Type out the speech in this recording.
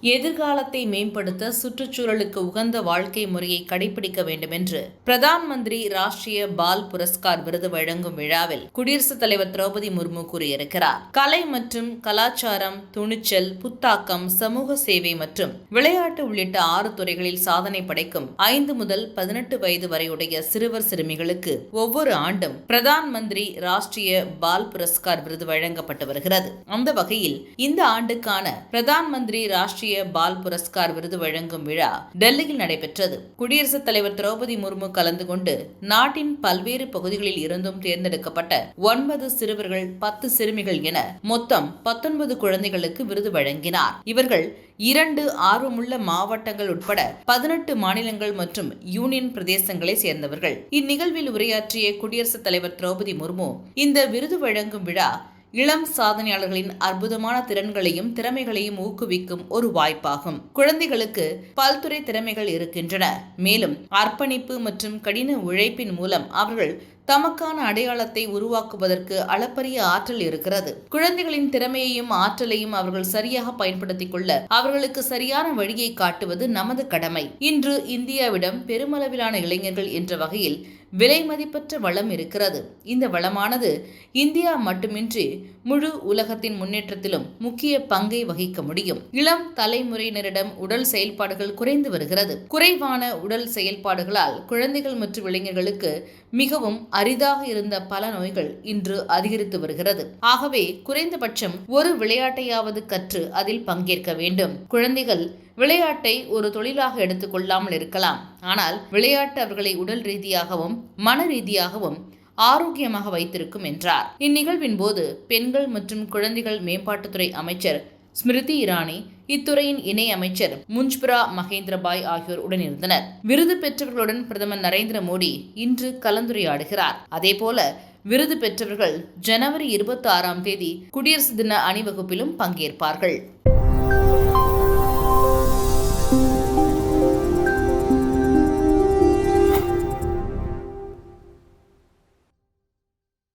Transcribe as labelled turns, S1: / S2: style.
S1: எதிர்காலத்தை மேம்படுத்த சுற்றுச்சூழலுக்கு உகந்த வாழ்க்கை முறையை கடைபிடிக்க வேண்டும் என்று பிரதான் மந்திரி ராஷ்டிரிய பால் புரஸ்கார் விருது வழங்கும் விழாவில் குடியரசுத் தலைவர் திரௌபதி முர்மு கூறியிருக்கிறார். கலை மற்றும் கலாச்சாரம், துணிச்சல், புத்தாக்கம், சமூக சேவை மற்றும் விளையாட்டு உள்ளிட்ட 6 துறைகளில் சாதனை படைக்கும் 5 முதல் 18 வயது வரையுடைய சிறுவர் சிறுமிகளுக்கு ஒவ்வொரு ஆண்டும் பிரதான் மந்திரி ராஷ்டிரிய பால் புரஸ்கார் விருது வழங்கப்பட்டு வருகிறது. அந்த வகையில் இந்த ஆண்டுக்கான பிரதான் மந்திரி ராஷ்டிரிய பால் புரஸ்கார் விருது வழங்கும் விழா டெல்லியில் நடைபெற்றது. குடியரசுத் தலைவர் திரௌபதி முர்மு கலந்து கொண்டு நாட்டின் பல்வேறு பகுதிகளில் இருந்தும் தேர்ந்தெடுக்கப்பட்ட 9 சிறுவர்கள், 10 சிறுமிகள் என மொத்தம் 19 குழந்தைகளுக்கு விருது வழங்கினார். இவர்கள் 2 ஆர்வமுள்ள மாவட்டங்கள் உட்பட 18 மாநிலங்கள் மற்றும் யூனியன் பிரதேசங்களை சேர்ந்தவர்கள். இந்நிகழ்வில் உரையாற்றிய குடியரசுத் தலைவர் திரௌபதி முர்மு, இந்த விருது வழங்கும் விழா இளம் சாதனையாளர்களின் அற்புதமான திறன்களையும் திறமைகளையும் ஊக்குவிக்கும் ஒரு வாய்ப்பாகும். குழந்தைகளுக்கு பல்துறை திறமைகள் இருக்கின்றன. மேலும் அர்ப்பணிப்பு மற்றும் கடின உழைப்பின் மூலம் அவர்கள் தமக்கான அடையாளத்தை உருவாக்குவதற்கு அளப்பரிய ஆற்றல் இருக்கிறது. குழந்தைகளின் திறமையையும் ஆற்றலையும் அவர்கள் சரியாக பயன்படுத்திக் கொள்ள அவர்களுக்கு சரியான வழியை காட்டுவது நமது கடமை. இன்று இந்தியாவிடம் பெருமளவிலான இளைஞர்கள் என்ற வகையில் விலை மதிப்பற்ற வளம் இருக்கிறது. இந்த வளமானது இந்தியா மட்டுமின்றி முழு உலகத்தின் முன்னேற்றத்திலும் முக்கிய பங்கை வகிக்க முடியும். இளம் தலைமுறையினரிடம் உடல் செயல்பாடுகள் குறைந்து வருகிறது. குறைவான உடல் செயல்பாடுகளால் குழந்தைகள் மற்றும் இளைஞர்களுக்கு மிகவும் அரிதாக இருந்த பல நோய்கள் இன்று அதிகரித்து வருகிறது. ஆகவே குறைந்தபட்சம் ஒரு விளையாட்டையாவது கற்று அதில் பங்கேற்க வேண்டும். குழந்தைகள் விளையாட்டை ஒரு தொழிலாக எடுத்துக் கொள்ளாமல் இருக்கலாம். ஆனால் விளையாட்டு அவர்களை உடல் ரீதியாகவும் மன ரீதியாகவும் ஆரோக்கியமாக வைத்திருக்கும் என்றார். இந்நிகழ்வின் போது பெண்கள் மற்றும் குழந்தைகள் மேம்பாட்டுத்துறை அமைச்சர் ஸ்மிருதி இரானி, இத்துறையின் இணை அமைச்சர் முஞ்புரா மகேந்திரபாய் ஆகியோர் உடனிருந்தனர். விருது பெற்றவர்களுடன் பிரதமர் நரேந்திர மோடி இன்று கலந்துரையாடுகிறார். அதேபோல விருது பெற்றவர்கள் ஜனவரி 26ஆம் தேதி குடியரசு தின அணிவகுப்பிலும் பங்கேற்பார்கள்.